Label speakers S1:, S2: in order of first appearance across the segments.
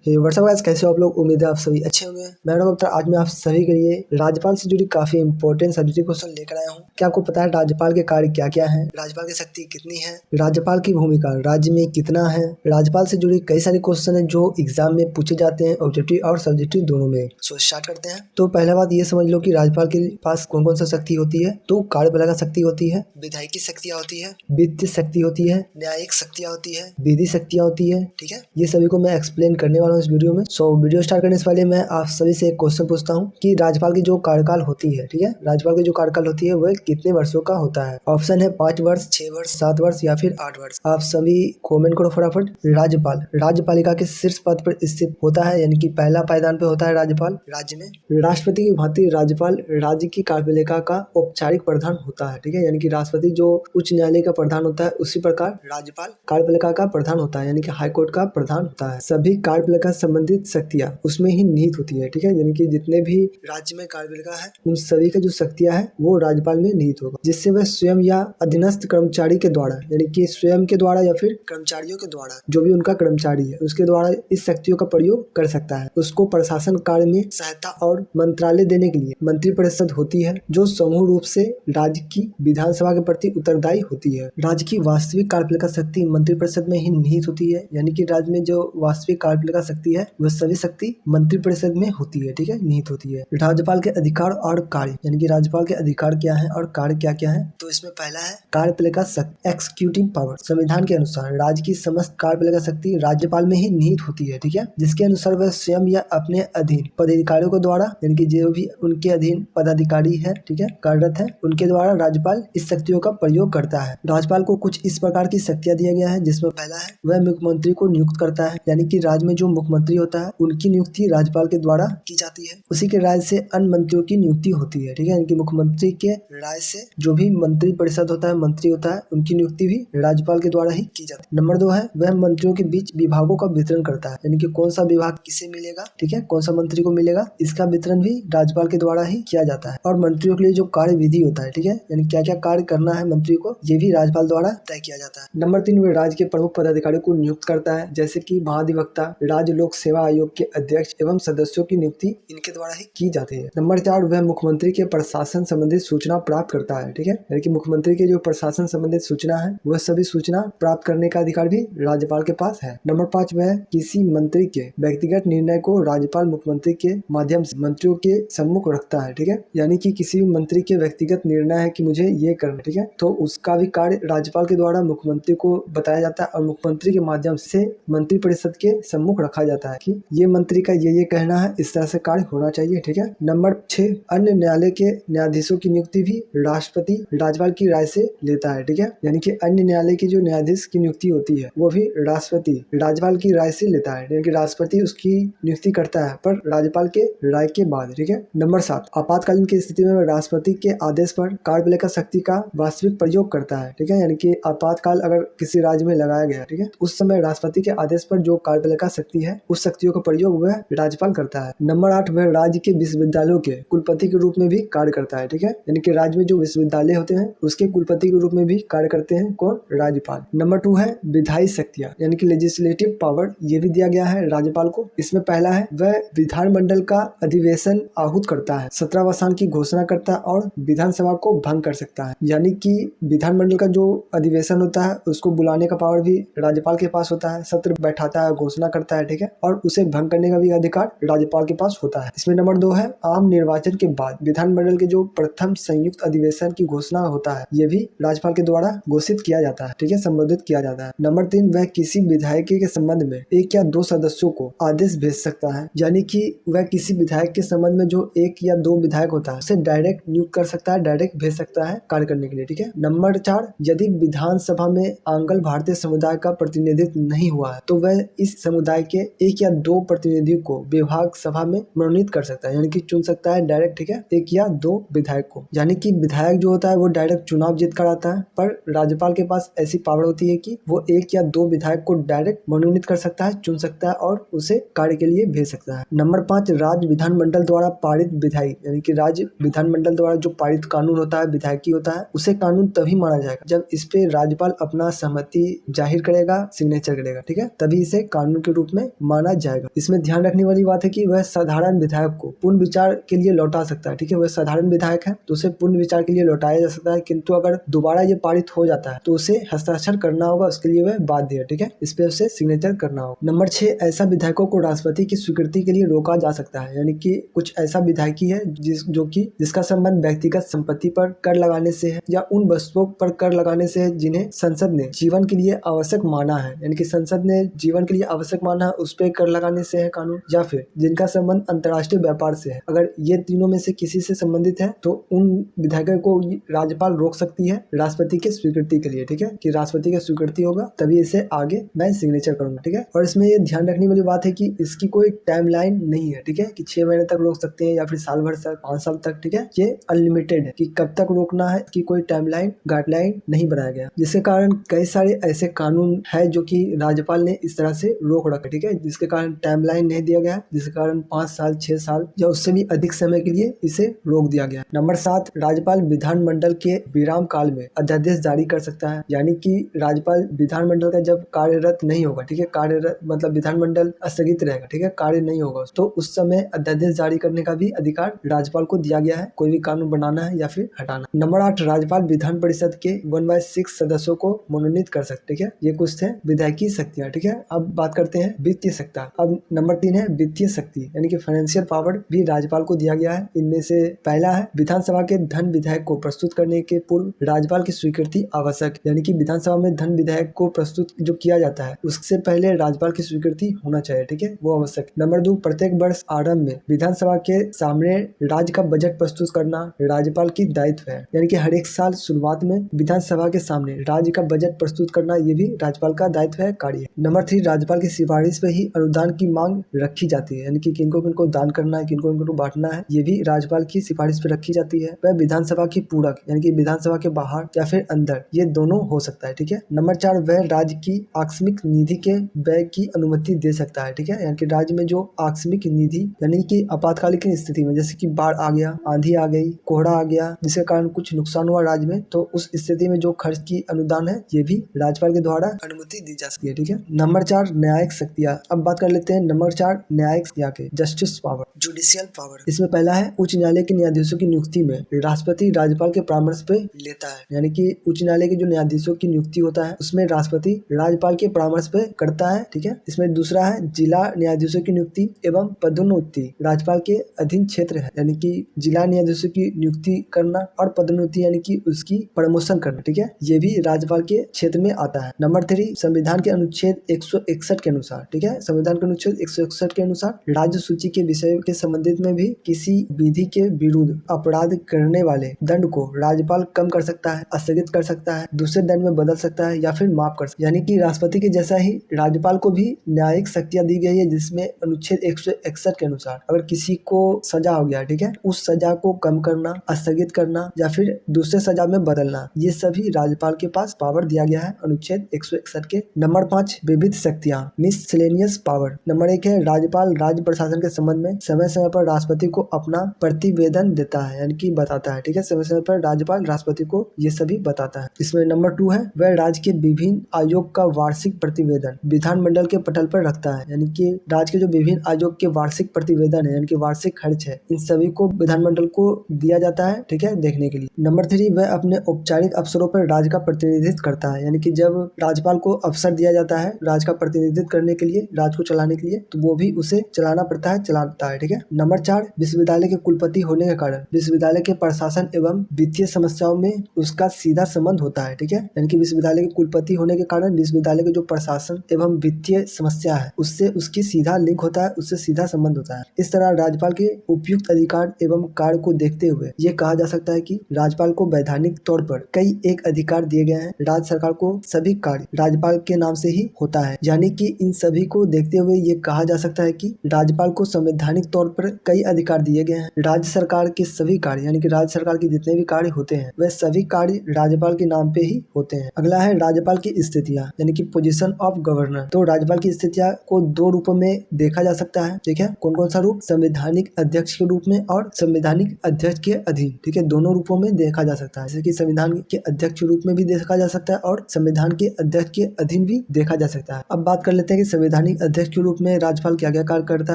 S1: WhatsApp guys, कैसे हो आप लोग। उम्मीद है आप सभी अच्छे होंगे। मैं डॉक्टर आज मैं आप सभी के लिए राज्यपाल से जुड़ी काफी इंपॉर्टेंट सब्जेक्ट क्वेश्चन लेकर आया हूँ। क्या आपको पता है राज्यपाल के कार्य क्या क्या है, राज्यपाल की शक्ति कितनी है, राज्यपाल की भूमिका राज्य में कितना है। राज्यपाल से जुड़ी कई सारे क्वेश्चन है जो एग्जाम में पूछे जाते हैं, ऑब्जेक्टिव और सब्जेक्टिव दोनों में। सो स्टार्ट करते हैं। तो पहला बात ये समझ लो कि राज्यपाल के पास कौन कौन सा शक्ति होती है। तो कार्यपालिका शक्ति होती है, विधायिकी शक्तियाँ होती है, वित्तीय शक्ति होती है, न्यायिक शक्तियाँ होती है, विधि शक्तियाँ होती है। ठीक है, ये सभी को मैं एक्सप्लेन करने वाला हूँ इस वीडियो में। सो वीडियो स्टार्ट करने से पहले मैं आप सभी से एक क्वेश्चन पूछता हूँ कि राज्यपाल की जो कार्यकाल होती है, ठीक है, राज्यपाल की जो कार्यकाल होती है वह कितने वर्षों का होता है। ऑप्शन है 5 वर्ष, 6 वर्ष, 7 वर्ष या फिर 8 वर्ष। आप सभी कमेंट करो फटाफट। राज्यपाल राज्यपालिका के शीर्ष पद पर स्थित होता है, यानी कि पहला पायदान पे होता है राज्यपाल राज्य में। राष्ट्रपति की भांति राज्यपाल राज्य की कार्यपालिका का औपचारिक प्रधान होता है। ठीक है, यानी कि राष्ट्रपति जो उच्च न्यायालय का प्रधान होता है, उसी प्रकार राज्यपाल कार्यपालिका का प्रधान होता है, यानी कि हाईकोर्ट का प्रधान होता है। सभी कार्यपालिका संबंधित शक्तियां उसमें ही निहित होती है। ठीक है, यानी कि जितने भी राज्य में कार्यपालिका है उन सभी का जो शक्तियां है वो राज्यपाल में निहित होगा, जिससे वह स्वयं या अधीनस्थ कर्मचारी के द्वारा, यानी कि स्वयं के द्वारा या फिर कर्मचारियों के द्वारा, जो भी उनका कर्मचारी है उसके द्वारा इस शक्तियों का प्रयोग कर सकता है। उसको प्रशासन कार्य में सहायता और मंत्रालय देने के लिए मंत्रिपरिषद होती है, जो समूह रूप से राज्य की विधानसभा के प्रति उत्तरदायी होती है। राज्य की वास्तविक कार्यपालिका शक्ति मंत्रिपरिषद में ही निहित होती है, यानी कि राज्य में जो वास्तविक कार्यपालिका शक्ति है वह सभी शक्ति मंत्रिपरिषद में होती है। ठीक है, निहित होती है। राज्यपाल के अधिकार और कार्य, यानी कि राज्यपाल के अधिकार क्या है और कार्य क्या क्या है। तो इसमें पहला है कार्यपालिका शक्ति, एक्सिक्यूटिव पावर। संविधान के अनुसार राज्य की समस्त कार्यपालिका शक्ति राज्यपाल में ही निहित होती है। ठीक है, जिसके अनुसार वह स्वयं या अपने अधीन पदाधिकारियों के द्वारा, यानी कि जो भी उनके अधीन पदाधिकारी है, ठीक है, कार्यरत है, उनके द्वारा राज्यपाल इस शक्तियों का प्रयोग करता है। राज्यपाल को कुछ इस प्रकार की शक्तियां दिया गया है, जिसमें पहला है वह मुख्यमंत्री को नियुक्त करता है, यानी कि राज्य में जो मुख्यमंत्री होता है उनकी नियुक्ति राज्यपाल के द्वारा की जाती है। उसी के राय से अन्य मंत्रियों की नियुक्ति होती है। ठीक है, यानी कि मुख्यमंत्री के राय से जो भी मंत्री परिषद होता है, मंत्री होता है, उनकी नियुक्ति भी राज्यपाल के द्वारा ही की जाती है। नंबर 2 है वह मंत्रियों के बीच विभागों का वितरण करता है, यानी कि कौन सा विभाग किसे मिलेगा, ठीक है, कौन सा मंत्री को मिलेगा, इसका वितरण भी राज्यपाल के द्वारा ही किया जाता है। और मंत्रियों के लिए जो कार्य विधि होता है, ठीक है, यानी क्या क्या कार्य करना है मंत्री को, ये भी राज्यपाल द्वारा तय किया जाता है। नंबर 3 वह राज्य के प्रमुख पदाधिकारियों को नियुक्त करता है, जैसे कि महाधिवक्ता, राज्य लोक सेवा आयोग के अध्यक्ष एवं सदस्यों की नियुक्ति इनके द्वारा ही की जाती है। नंबर 4 वह मुख्यमंत्री के प्रशासन संबंधित सूचना प्राप्त करता है। ठीक है, यानी कि मुख्यमंत्री के जो प्रशासन संबंधित सूचना है वह सभी सूचना प्राप्त करने का अधिकार भी राज्यपाल के पास है। नंबर 5 वह किसी मंत्री के व्यक्तिगत निर्णय को राज्यपाल मुख्यमंत्री के माध्यम से मंत्रियों के सम्मुख रखता है। ठीक है, यानी कि किसी मंत्री के व्यक्तिगत निर्णय है कि मुझे ये करना, ठीक है, तो उसका भी कार्य राज्यपाल के द्वारा मुख्यमंत्री को बताया जाता है और मुख्यमंत्री के माध्यम से मंत्रिपरिषद के सम्मुख रखा जाता है कि ये मंत्री का ये कहना है, इस तरह से कार्य होना चाहिए। ठीक है। नंबर 6 अन्य न्यायालय के न्यायाधीशों की नियुक्ति भी राष्ट्रपति राज्यपाल की राय से लेता है। ठीक है, यानी कि अन्य न्यायालय के जो न्यायाधीश की नियुक्ति होती है वो भी राष्ट्रपति राज्यपाल की राय से लेता है, यानी कि राष्ट्रपति उसकी नियुक्ति करता है पर राज्यपाल के राय के बाद। ठीक है। नंबर 7 आपातकालीन की स्थिति में राष्ट्रपति के आदेश पर कार्यपालिका शक्ति का वास्तविक प्रयोग करता है। ठीक है, यानी कि आपातकाल अगर किसी राज्य में लगाया गया, ठीक है, उस समय राष्ट्रपति के आदेश पर जो कार्यपालिका शक्ति है उस शक्तियों का प्रयोग वह राज्यपाल करता है। नंबर 8 वह राज्य के विश्वविद्यालयों के कुलपति के रूप में भी कार्य करता है। ठीक है, यानी कि राज्य में जो विश्वविद्यालय होते हैं उसके कुलपति के रूप में भी कार्य करते हैं कौन, राज्यपाल। नंबर 2 है विधायी शक्तियां, यानी कि लेजिस्लेटिव पावर, ये भी दिया गया है राज्यपाल को। इसमें पहला है वह विधानमंडल का अधिवेशन आहूत करता है, सत्रावसान की घोषणा करता है और विधानसभा को भंग कर सकता है, यानी कि विधानमंडल का जो अधिवेशन होता है उसको बुलाने का पावर भी राज्यपाल के पास होता है, सत्र बैठाता है, घोषणा करता है, ठीक है, और उसे भंग करने का भी अधिकार राज्यपाल के पास होता है। इसमें नंबर 2 है आम निर्वाचन के बाद विधानमंडल के जो प्रथम संयुक्त अधिवेशन की घोषणा होता है ये भी राज्यपाल के द्वारा घोषित किया जाता है, ठीक है, संबोधित किया जाता है। नंबर 3 वह किसी विधायक के संबंध में 1 या 2 सदस्यों को आदेश भेज सकता है, यानी कि वह किसी विधायक के संबंध में जो 1 या 2 विधायक होता है उसे डायरेक्ट नियुक्त कर सकता है, डायरेक्ट भेज सकता है कार्य करने के लिए। ठीक है। नंबर 4 यदि विधानसभा में आंग्ल भारतीय समुदाय का प्रतिनिधित्व नहीं हुआ है तो वह इस समुदाय के 1 या 2 प्रतिनिधियों को विभाग सभा में मनोनीत कर सकता है, यानी कि चुन सकता है डायरेक्ट। ठीक है, 1 या 2 विधायक को, यानी कि विधायक जो होता है वो डायरेक्ट चुनाव जीत कर आता है, पर राज्यपाल के पास ऐसी पावर होती है कि वो 1 या 2 विधायक को डायरेक्ट मनोनीत कर सकता है, चुन सकता है और उसे कार्य के लिए भेज सकता है। नंबर 5 राज्य विधानमंडल द्वारा पारित विधायी, यानी कि राज्य विधानमंडल द्वारा जो पारित कानून होता है, विधायकी होता है, उसे कानून तभी माना जाएगा जब इस पे राज्यपाल अपना सहमति जाहिर करेगा, सिग्नेचर करेगा। ठीक है, तभी इसे कानून के रूप में माना जाएगा। इसमें ध्यान रखने वाली बात है कि वह साधारण विधायक को पूर्ण विचार के लिए लौटा सकता है। ठीक है, वह साधारण विधायक है तो उसे पूर्ण विचार के लिए लौटाया जा सकता है, किंतु अगर दोबारा ये पारित हो जाता है तो उसे हस्ताक्षर करना होगा, उसके लिए वह बाध्य है। ठीक है, इस पे उसे सिग्नेचर करना होगा। नंबर 6, ऐसा विधायकों को राष्ट्रपति की स्वीकृति के लिए रोका जा सकता है। यानी कि कुछ ऐसा विधायकी है जिसका संबंध व्यक्तिगत संपत्ति पर कर लगाने से है या उन वस्तुओं पर कर लगाने से है जिन्हें संसद ने जीवन के लिए आवश्यक माना है। यानी कि संसद ने जीवन के लिए आवश्यक माना है, उस पर कर लगाने से है कानून, या फिर जिनका संबंध अंतर्राष्ट्रीय व्यापार से है। अगर ये तीनों में से किसी से संबंधित है तो उन विधायकों को राज्यपाल रोक सकती है राष्ट्रपति की स्वीकृति के लिए। ठीक है, कि राष्ट्रपति की स्वीकृति होगा तभी इसे आगे मैं सिग्नेचर करूंगा। ठीक है, और इसमें ये ध्यान रखने वाली बात है कि इसकी कोई टाइमलाइन नहीं है। ठीक है, कि 6 महीने तक रोक सकते हैं या फिर साल भर तक, 5 साल तक। ठीक है, ये अनलिमिटेड है कि कब तक रोकना है, कि कोई टाइमलाइन गाइडलाइन नहीं बनाया गया, जिसके कारण कई सारे ऐसे कानून है जो कि राज्यपाल ने इस तरह से रोक रखा। ठीक है, जिसके कारण टाइमलाइन नहीं दिया गया, जिसके कारण 5 साल 6 साल या उससे भी अधिक समय के लिए इसे रोक दिया गया। नंबर 7, राज्यपाल विधानमंडल के विराम काल में अध्यादेश जारी कर सकता है। यानी कि राज्यपाल विधानमंडल का जब कार्यरत नहीं होगा, ठीक है, कार्यरत मतलब विधानमंडल स्थगित रहेगा, ठीक है, कार्य नहीं होगा, तो उस समय अध्यादेश जारी करने का भी अधिकार राज्यपाल को दिया गया है, कोई भी कानून बनाना है या फिर हटाना। नंबर 8, राज्यपाल विधान परिषद के 1/6 सदस्यों को मनोनीत कर सकते हैं। ये कुछ थे विधायकी शक्तियां। ठीक है, अब बात करते हैं वित्तीय शक्ति। अब नंबर 3 है वित्तीय शक्ति, यानी कि फाइनेंशियल पावर भी राज्यपाल को दिया गया है। इनमें से पहला है विधानसभा के धन विधेयक को प्रस्तुत करने के पूर्व राज्यपाल की स्वीकृति आवश्यक, यानी कि विधानसभा में धन विधेयक को प्रस्तुत जो किया जाता है उससे पहले राज्यपाल की स्वीकृति होना चाहिए। ठीक है, वो आवश्यक। नंबर 2, प्रत्येक वर्ष आरंभ में विधानसभा के सामने राज्य का बजट प्रस्तुत करना राज्यपाल की दायित्व है। यानी कि हर एक साल शुरुआत में विधानसभा के सामने राज्य का बजट प्रस्तुत करना ये भी राज्यपाल का दायित्व है, कार्य है। नंबर 3, राज्यपाल की सिफारिश पे ही अनुदान की मांग रखी जाती है, यानी कि किनको किनको दान करना है, किनको किनको बांटना है, ये भी राज्यपाल की सिफारिश पे रखी जाती है। वह विधानसभा की पूरक, यानी कि विधानसभा के बाहर या फिर अंदर, ये दोनों हो सकता है। ठीक है। नंबर 4, वह राज्य की आकस्मिक निधि के व्यय की अनुमति दे सकता है। ठीक है, यानी कि राज्य में जो आकस्मिक निधि यानी कि आपातकालीन स्थिति में, जैसे कि बाढ़ आ गया, आंधी आ गई, कोहरा आ गया, जिसके कारण कुछ नुकसान हुआ राज्य में, तो उस स्थिति में जो खर्च की अनुदान है ये भी राज्यपाल के द्वारा अनुमति दी जा सकती है। ठीक है। नंबर 4, न्यायिक शक्तियां। अब बात कर लेते हैं नंबर 4 न्यायिक शक्तियां के, जस्टिस पावर, जुडिशियल पावर। इसमें पहला है उच्च न्यायालय के न्यायाधीशों की नियुक्ति में राष्ट्रपति राज्यपाल के परामर्श पे लेता है, यानी कि उच्च न्यायालय के जो न्यायाधीशों की नियुक्ति होता है उसमें राष्ट्रपति राज्यपाल के परामर्श पे करता है। ठीक है। इसमें दूसरा है जिला न्यायाधीशों की नियुक्ति एवं पदोन्नति राज्यपाल के अधीन क्षेत्र है, यानी कि जिला न्यायाधीशों की नियुक्ति करना और पदोन्नति यानी कि उसकी प्रमोशन करना। ठीक है, ये भी राज्यपाल के क्षेत्र में आता है। नंबर 3, संविधान के अनुच्छेद 161 के अनुसार, ठीक है, संविधान के अनुच्छेद 161 के अनुसार राज्य सूची के विषय के संबंधित में भी किसी विधि के विरुद्ध अपराध करने वाले दंड को राज्यपाल कम कर सकता है, स्थगित कर सकता है, दूसरे दंड में बदल सकता है या फिर माफ कर सकता है। यानी कि राष्ट्रपति के जैसा ही राज्यपाल को भी न्यायिक शक्तियां दी गई है, जिसमें अनुच्छेद 161 के अनुसार अगर किसी को सजा हो गया, ठीक है, उस सजा को कम करना, स्थगित करना या फिर दूसरे सजा में बदलना, ये सभी राज्यपाल के पास पावर दिया गया है अनुच्छेद 161 के। नंबर 5, विविध शक्तियां, मिससेलेनियस पावर। नंबर 1 है राज्यपाल राज्य प्रशासन के संबंध में समय समय पर राष्ट्रपति को अपना प्रतिवेदन देता है, यानी कि बताता है। ठीक है, समय समय पर राज्यपाल राष्ट्रपति को ये सभी बताता है। इसमें नंबर 2 है वह राज्य के विभिन्न आयोग का वार्षिक प्रतिवेदन विधानमंडल के पटल पर रखता है, यानी कि राज्य के जो विभिन्न आयोग के वार्षिक प्रतिवेदन है, यानी कि वार्षिक खर्च है, इन सभी को विधानमंडल को दिया जाता है, ठीक है, देखने के लिए। नंबर 3, वह अपने औपचारिक अवसरों पर राज्य का प्रतिनिधित्व करता है, यानी कि जब राज्यपाल को अवसर दिया जाता है राज्य का प्रतिनिधित्व करने के लिए, राज्य को चलाने के लिए, तो वो भी उसे चलाना पड़ता है, चलाता है। ठीक है। नंबर 4, विश्वविद्यालय के कुलपति होने के कारण विश्वविद्यालय के प्रशासन एवं वित्तीय समस्याओं में उसका सीधा संबंध होता है। ठीक है, यानी कि विश्वविद्यालय के कुलपति होने के कारण विश्वविद्यालय के जो प्रशासन एवं वित्तीय समस्या है उससे उसकी सीधा लिंक होता है, उससे सीधा संबंध होता है। इस तरह राज्यपाल के उपयुक्त अधिकार एवं कार्य को देखते हुए ये कहा जा सकता है कि राज्यपाल को वैधानिक तौर पर कई एक अधिकार दिए गए हैं। राज्य सरकार को सभी कार्य राज्यपाल के नाम से ही होता है, यानी कि इन सभी को देखते हुए ये कहा जा सकता है कि राज्यपाल को संवैधानिक तौर पर कई अधिकार दिए गए हैं। राज्य सरकार के सभी कार्य, यानी कि राज्य सरकार के जितने भी कार्य होते हैं वह सभी कार्य राज्यपाल के नाम पे ही होते हैं। अगला है राज्यपाल की स्थितियां, यानी कि पोजीशन ऑफ गवर्नर। तो राज्यपाल की स्थितियां को 2 रूपों में देखा जा सकता है। ठीक है, कौन कौन सा रूप? संवैधानिक अध्यक्ष के रूप में और संवैधानिक अध्यक्ष के अधीन। ठीक है, दोनों रूपों में देखा जा सकता है, जैसे कि संविधान के अध्यक्ष के रूप में भी देखा जा सकता है और संविधान के अध्यक्ष के अधीन भी देखा जा सकता है। अब बात कर लेते हैं कि संविधान संवैधानिक अध्यक्ष के रूप में राज्यपाल क्या क्या कार्य करता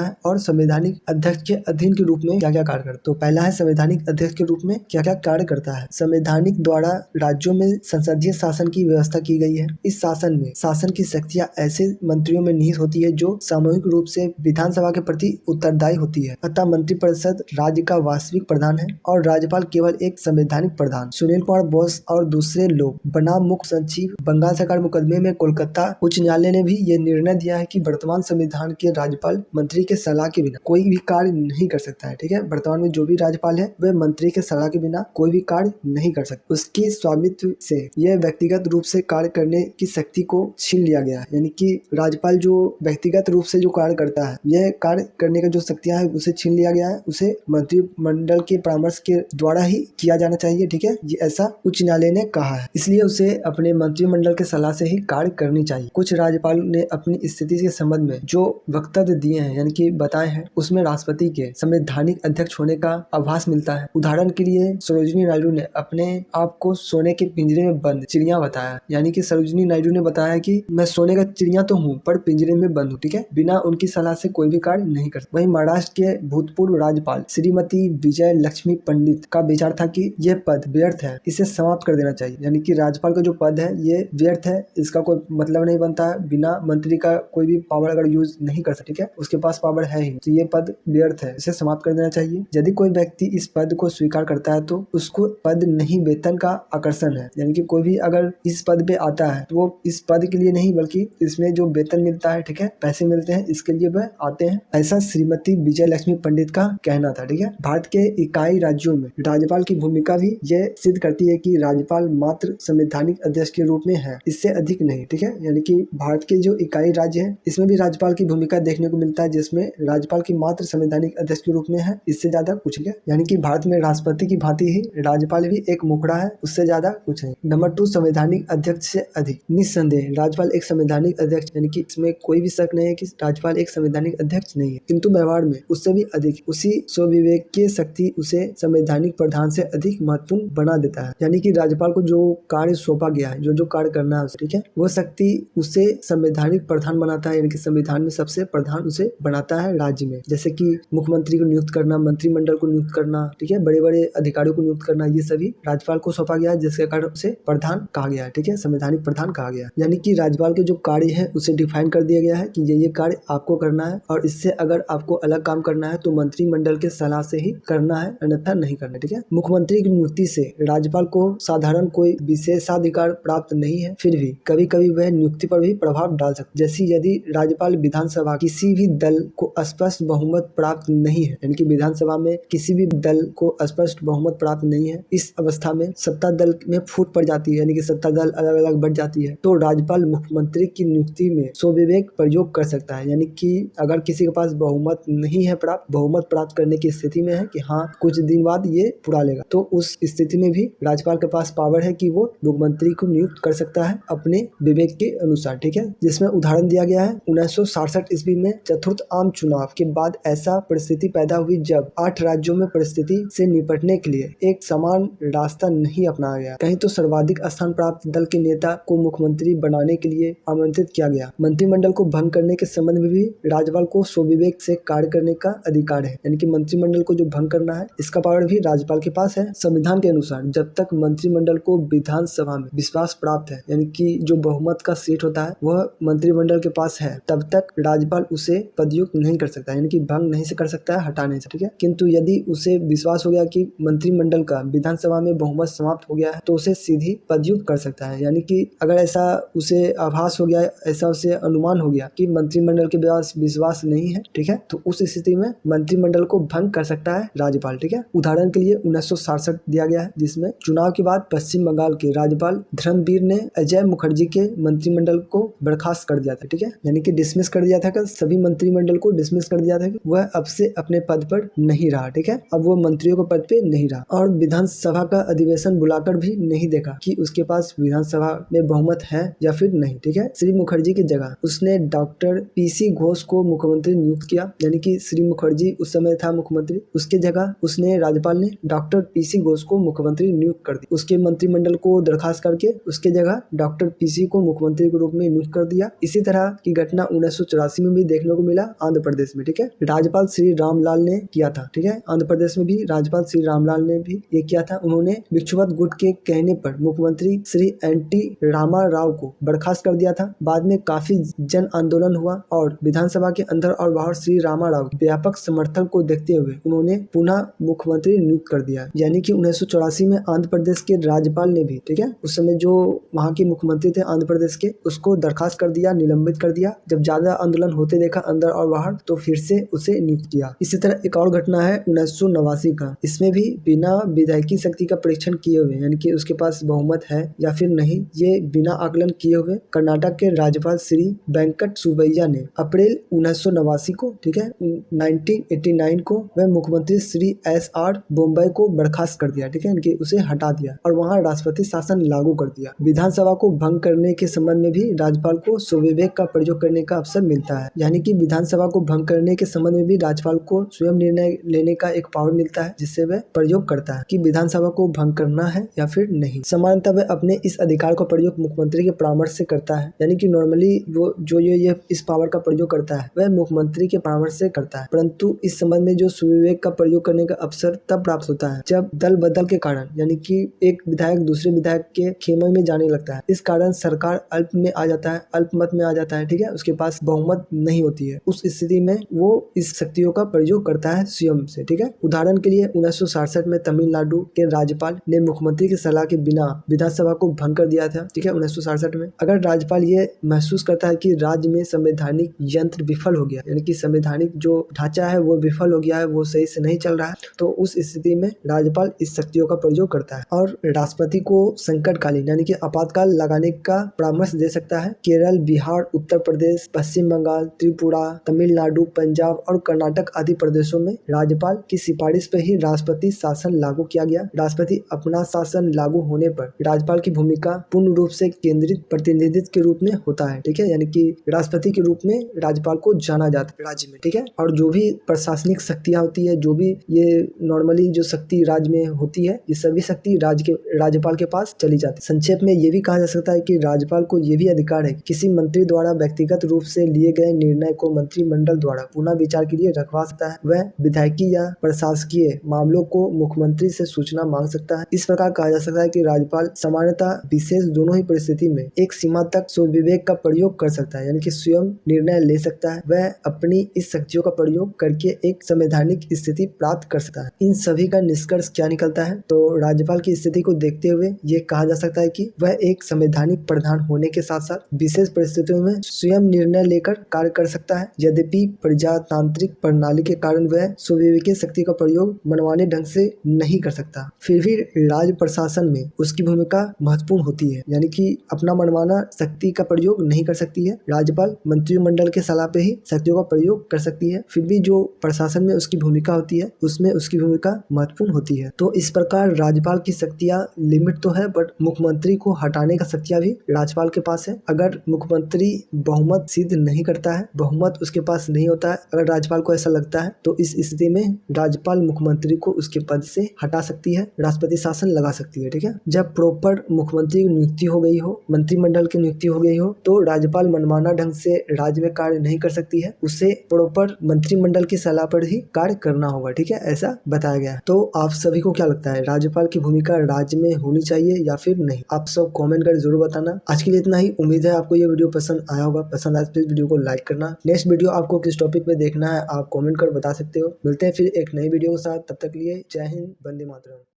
S1: है और संवैधानिक अध्यक्ष के अधीन के रूप में क्या क्या कार्य करता है। तो पहला है संवैधानिक अध्यक्ष के रूप में क्या क्या कार्य करता है। संवैधानिक द्वारा राज्यों में संसदीय शासन की व्यवस्था की गई है। इस शासन में शासन की शक्तियां ऐसे मंत्रियों में निहित होती है जो सामूहिक रूप से विधानसभा के प्रति उत्तरदायी होती है। अतः मंत्रिपरिषद राज्य का वास्तविक प्रधान है और राज्यपाल केवल एक संवैधानिक प्रधान। सुनील कुमार बोस और दूसरे लोग बनाम मुख्य सचिव बंगाल सरकार मुकदमे में कोलकाता उच्च न्यायालय ने भी ये निर्णय दिया है कि वर्तमान संविधान के राज्यपाल मंत्री के सलाह के बिना कोई भी कार्य नहीं कर सकता है। ठीक है, वर्तमान में जो भी राज्यपाल है वह मंत्री के सलाह के बिना कोई भी कार्य नहीं कर सकता। उसकी स्वामित्व से यह व्यक्तिगत रूप से कार्य करने की शक्ति को छीन लिया गया है। यानी कि राज्यपाल जो व्यक्तिगत रूप से जो कार्य करता है, यह कार्य करने का जो शक्तियां है उसे छीन लिया गया है। उसे मंत्रिमंडल के परामर्श के द्वारा ही किया जाना चाहिए। ठीक है, ये ऐसा उच्च न्यायालय ने कहा है। इसलिए उसे अपने मंत्रिमंडल के सलाह से ही कार्य करनी चाहिए। कुछ राज्यपाल ने अपनी स्थिति के संबंध में जो वक्तव्य दिए हैं यानी कि बताए हैं, उसमें राष्ट्रपति के संवैधानिक अध्यक्ष होने का आभास मिलता है। उदाहरण के लिए सरोजिनी नायडू ने अपने आप को सोने के पिंजरे में बंद चिड़िया बताया। यानी कि सरोजिनी नायडू ने बताया कि मैं सोने का चिड़िया तो हूँ पर पिंजरे में बंद हूँ। ठीक है, बिना उनकी सलाह से कोई भी कार्य नहीं कर सकता। वहीं महाराष्ट्र के भूतपूर्व राज्यपाल श्रीमती विजय लक्ष्मी पंडित का विचार था कि यह पद व्यर्थ है, इसे समाप्त कर देना चाहिए। यानी कि राज्यपाल का जो पद है ये व्यर्थ है, इसका कोई मतलब नहीं बनता है। बिना मंत्री का कोई भी पावर अगर यूज नहीं कर सकता, ठीक है, उसके पास पावर है ही, तो ये पद व्यर्थ है, इसे समाप्त कर देना चाहिए। यदि कोई व्यक्ति इस पद को स्वीकार करता है तो उसको पद नहीं वेतन का आकर्षण है। यानी कि कोई भी अगर इस पद पे आता है तो वो इस पद के लिए नहीं बल्कि इसमें जो वेतन मिलता है, ठीक है, पैसे मिलते हैं, इसके लिए वह आते हैं। ऐसा श्रीमती विजय लक्ष्मी पंडित का कहना था। ठीक है, भारत के इकाई राज्यों में राज्यपाल की भूमिका भी यह सिद्ध करती है कि राज्यपाल मात्र संवैधानिक अध्यक्ष के रूप में है, इससे अधिक नहीं। ठीक है, यानी कि भारत के जो इकाई राज्य है इसमें भी राज्यपाल की भूमिका देखने को मिलता है, जिसमें राज्यपाल की मात्र संवैधानिक अध्यक्ष के रूप में है, इससे ज्यादा कुछ नहीं। यानी कि भारत में राष्ट्रपति की भांति ही राज्यपाल भी एक मुखड़ा है, उससे ज्यादा कुछ नहीं। नंबर 2, संवैधानिक अध्यक्ष से अधिक। निस्संदेह राज्यपाल एक संवैधानिक अध्यक्ष, यानी कि इसमें कोई भी शक नहीं है कि राज्यपाल एक संवैधानिक अध्यक्ष नहीं है, किंतु व्यवहार में उससे भी अधिक उसी स्वविवेक की शक्ति उसे संवैधानिक प्रधान से अधिक महत्वपूर्ण बना देता है। यानी कि राज्यपाल को जो कार्य सौंपा गया है, जो कार्य करना है, ठीक है, वो शक्ति उसे संवैधानिक प्रधान बनाता है। यानी कि संविधान में सबसे प्रधान उसे बनाता है राज्य में। जैसे कि मुख्यमंत्री को नियुक्त करना, मंत्रिमंडल को नियुक्त करना, ठीक है, बड़े बड़े अधिकारियों को नियुक्त करना, ये सभी राज्यपाल को सौंपा गया है, जिसके कारण उसे प्रधान कहा गया है। ठीक है, संवैधानिक प्रधान कहा गया। यानी कि राज्यपाल के जो कार्य है उसे डिफाइन कर दिया गया है कि ये कार्य आपको करना है और इससे अगर आपको अलग काम करना है तो मंत्रिमंडल के सलाह से ही करना है, अन्यथा नहीं करना। ठीक है, मुख्यमंत्री की नियुक्ति से राज्यपाल को साधारण कोई विशेषाधिकार प्राप्त नहीं है, फिर भी कभी कभी वह नियुक्ति पर भी प्रभाव डाल सकते। जैसे यदि राज्यपाल विधानसभा किसी भी दल को स्पष्ट बहुमत प्राप्त नहीं है, यानी कि विधानसभा में किसी भी दल को स्पष्ट बहुमत प्राप्त नहीं है, इस अवस्था में सत्ता दल में फूट पड़ जाती है, यानी कि सत्ता दल अलग अलग बढ़ जाती है, तो राज्यपाल मुख्यमंत्री की नियुक्ति में स्वविवेक प्रयोग कर सकता है। यानी कि अगर किसी के पास बहुमत नहीं है प्राप्त, बहुमत प्राप्त करने की स्थिति में है कि हाँ कुछ दिन बाद ये पुरा लेगा, तो उस स्थिति में भी राज्यपाल के पास पावर है कि वो मुख्यमंत्री को नियुक्त कर सकता है अपने विवेक के अनुसार। ठीक है, जिसमें उदाहरण दिया गया है 1967 ईस्वी में चतुर्थ आम चुनाव के बाद ऐसा परिस्थिति पैदा हुई जब 8 राज्यों में परिस्थिति से निपटने के लिए एक समान रास्ता नहीं अपनाया गया। कहीं तो सर्वाधिक स्थान प्राप्त दल के नेता को मुख्यमंत्री बनाने के लिए आमंत्रित किया गया। मंत्रिमंडल को भंग करने के संबंध में भी राज्यपाल को स्वविवेक से कार्य करने का अधिकार है। यानी कि मंत्रिमंडल को जो भंग करना है इसका पावर भी राज्यपाल के पास है। संविधान के अनुसार जब तक मंत्रिमंडल को विधानसभा में विश्वास प्राप्त है, यानी कि जो बहुमत का सीट होता है वह मंत्रिमंडल के पास है, तब तक राज्यपाल उसे पदयुक्त नहीं कर सकता, यानी कि भंग नहीं से कर सकता है, हटा नहीं सकता। ठीक है, किंतु यदि उसे विश्वास हो गया कि मंत्रिमंडल का विधानसभा में बहुमत समाप्त हो गया है तो उसे सीधी पदयुक्त कर सकता है। यानी कि अगर ऐसा उसे आभास हो गया, ऐसा उसे अनुमान हो गया कि मंत्रिमंडल के पास विश्वास नहीं है, ठीक है, तो उस स्थिति में मंत्रिमंडल को भंग कर सकता है राज्यपाल। ठीक है, उदाहरण के लिए 1967 दिया गया है, जिसमें चुनाव के बाद पश्चिम बंगाल के राज्यपाल धर्मवीर ने अजय मुखर्जी के मंत्रिमंडल को बर्खास्त कर दिया था। ठीक है, यानी कि डिसमिस कर दिया था कि सभी मंत्रिमंडल को डिसमिस कर दिया था कि वह अब से अपने पद पर नहीं रहा। ठीक है, अब वो मंत्रियों के पद पे नहीं रहा और विधानसभा का अधिवेशन बुलाकर भी नहीं देखा कि उसके पास विधानसभा में बहुमत है या फिर नहीं। ठीक है, श्री मुखर्जी की जगह उसने डॉक्टर पीसी घोष को मुख्यमंत्री नियुक्त किया। यानी कि श्री मुखर्जी उस समय था मुख्यमंत्री, उसके जगह उसने राज्यपाल ने डॉक्टर पीसी घोष को मुख्यमंत्री नियुक्त कर दिया। उसके मंत्रिमंडल को दरखास्त करके उसके जगह डॉक्टर पीसी को मुख्यमंत्री के रूप में नियुक्त कर दिया। इसी तरह की घटना 1984 में भी देखने को मिला आंध्र प्रदेश में, ठीक है। राज्यपाल श्री रामलाल ने किया था, ठीक है। आंध्र प्रदेश में भी राज्यपाल श्री रामलाल ने भी ये किया था। उन्होंने भिक्षुवत गुट के कहने पर मुख्यमंत्री श्री एन.टी. रामा राव को बर्खास्त कर दिया था। बाद में काफी जन आंदोलन हुआ और विधानसभा के अंदर और बाहर श्री रामा राव के व्यापक समर्थन को देखते हुए उन्होंने पुनः मुख्यमंत्री नियुक्त कर दिया। यानी कि 1984 में आंध्र प्रदेश के राज्यपाल ने भी, ठीक है, उस समय जो वहाँ के मुख्यमंत्री थे आंध्र प्रदेश के, उसको दरखास्त कर दिया, निलंबित कर दिया। जब ज्यादा आंदोलन होते देखा अंदर और बाहर तो फिर से उसे नियुक्त किया। इसी तरह एक और घटना है 1989 का। इसमें भी बिना विधायकी शक्ति का परीक्षण किए हुए, यानी कि उसके पास बहुमत है या फिर नहीं, ये बिना आकलन किए हुए कर्नाटक के राज्यपाल श्री वेंकट सुब्बैया ने अप्रैल 1989 को, ठीक है, 1989 को वह मुख्यमंत्री श्री एस.आर. बोम्बई को बर्खास्त कर दिया, ठीक है, इनके उसे हटा दिया और वहाँ राष्ट्रपति शासन लागू कर दिया। विधानसभा को भंग करने के संबंध में भी राज्यपाल को स्वविवेक का प्रयोग करने का अवसर मिलता है। यानी कि विधानसभा को भंग करने के संबंध में भी राज्यपाल को स्वयं निर्णय लेने का एक पावर मिलता है, जिससे वह प्रयोग करता है कि विधानसभा को भंग करना है या फिर नहीं। सामान्यतः वह अपने इस अधिकार का प्रयोग मुख्यमंत्री के परामर्श से करता है। यानी कि नॉर्मली वो जो ये इस पावर का प्रयोग करता है वह मुख्यमंत्री के परामर्श से करता है, परंतु इस संबंध में जो सुविवेक का प्रयोग करने का अवसर तब प्राप्त होता है जब दल बदल के कारण, यानी कि एक विधायक दूसरे विधायक के खेमे में जाने लगता है। इस कारण सरकार अल्प में आ जाता है, अल्पमत में आ जाता है, ठीक है, उसके पास बहुमत नहीं होती है। उस स्थिति में वो इस शक्तियों का प्रयोग करता है स्वयं से, ठीक है। उदाहरण के लिए 1967 में तमिलनाडु के राज्यपाल ने मुख्यमंत्री की सलाह के बिना विधानसभा को भंग कर दिया था, ठीक है, 1967 में। अगर राज्यपाल ये महसूस करता है कि राज्य में संवैधानिक यंत्र विफल हो गया, यानी कि संवैधानिक जो ढांचा है वो विफल हो गया है, वो सही से नहीं चल रहा है, तो उस स्थिति में राज्यपाल इस शक्तियों का प्रयोग करता है और राष्ट्रपति को संकटकालीन यानी कि आपातकाल लगाने का परामर्श दे सकता है। केरल, बिहार, उत्तर प्रदेश, पश्चिम बंगाल, त्रिपुरा, तमिलनाडु, पंजाब और कर्नाटक आदि प्रदेशों में राज्यपाल की सिफारिश पर ही राष्ट्रपति शासन लागू किया गया। राष्ट्रपति अपना शासन लागू होने पर राज्यपाल की भूमिका पूर्ण रूप से केंद्रित प्रतिनिधित्व के रूप में होता है, ठीक है, यानी कि राष्ट्रपति के रूप में राज्यपाल को जाना जाता है राज्य में, ठीक है। और जो भी प्रशासनिक शक्तियां होती है, जो भी ये नॉर्मली जो शक्ति राज्य में होती है, ये सभी शक्ति राज्यपाल के पास चली जाती है। संक्षेप में ये भी कहा जा सकता है कि राज्यपाल को ये भी अधिकार है किसी मंत्री द्वारा व्यक्तिगत रूप से लिए गए निर्णय को मंत्रिमंडल द्वारा पुनः विचार के लिए रखवा सकता है। वह विधायकी या प्रशासकीय मामलों को मुख्यमंत्री से सूचना मांग सकता है। इस प्रकार कहा जा सकता है कि राज्यपाल सामान्यतः विशेष दोनों ही परिस्थिति में एक सीमा तक स्वविवेक का प्रयोग कर सकता है, यानी कि स्वयं निर्णय ले सकता है। वह अपनी इस शक्तियों का प्रयोग करके एक संवैधानिक स्थिति प्राप्त कर सकता है। इन सभी का निष्कर्ष क्या निकलता है? तो राज्यपाल की स्थिति को देखते हुए ये कहा जा सकता है कि वह एक संवैधानिक प्रधान होने के साथ साथ विशेष परिस्थितियों में स्वयं निर्णय लेकर कार्य कर सकता है। यद्यपि प्रजातांत्रिक प्रणाली के कारण वह स्वविवेकी शक्ति का प्रयोग मनमाने ढंग से नहीं कर सकता, फिर भी राज्य प्रशासन में उसकी भूमिका महत्वपूर्ण होती है, यानी कि अपना मनमाना शक्ति का प्रयोग नहीं कर सकती है। राज्यपाल मंत्रिमंडल के सलाह पे ही शक्तियों का प्रयोग कर सकती है, फिर भी जो प्रशासन में उसकी भूमिका होती है उसमें उसकी भूमिका महत्वपूर्ण होती है। तो इस प्रकार राज्यपाल की शक्तियां लिमिट तो है, बट मुख्यमंत्री को हटाने का शक्तियां भी राज्यपाल के पास है। अगर मुख्यमंत्री बहुमत सिद्ध नहीं करता है, बहुमत उसके पास नहीं होता है, अगर राज्यपाल को ऐसा लगता है, तो इस स्थिति में राज्यपाल मुख्यमंत्री को उसके पद से हटा सकती है, राष्ट्रपति शासन लगा सकती है, ठीक है। जब प्रॉपर मुख्यमंत्री की नियुक्ति हो गई हो, मंत्रिमंडल की नियुक्ति हो गई हो, तो राज्यपाल मनमाना ढंग से राज्य में कार्य नहीं कर सकती है, उसे प्रॉपर मंत्रिमंडल की सलाह पर ही कार्य करना होगा, ठीक है, ऐसा बताया गया है। तो आप सभी को क्या लगता है, राज्यपाल की भूमिका राज्य में होनी चाहिए या फिर नहीं? आप सब कमेंट कर जरूर बताना। आज के लिए इतना ही। उम्मीद है आपको ये वीडियो पसंद आया होगा। पसंद आए तो इस वीडियो को लाइक करना। नेक्स्ट वीडियो आपको किस टॉपिक पे देखना है आप कमेंट कर बता सकते हो। मिलते हैं फिर एक नई वीडियो के साथ, तब तक लिए जय हिंद, वंदे मातरम।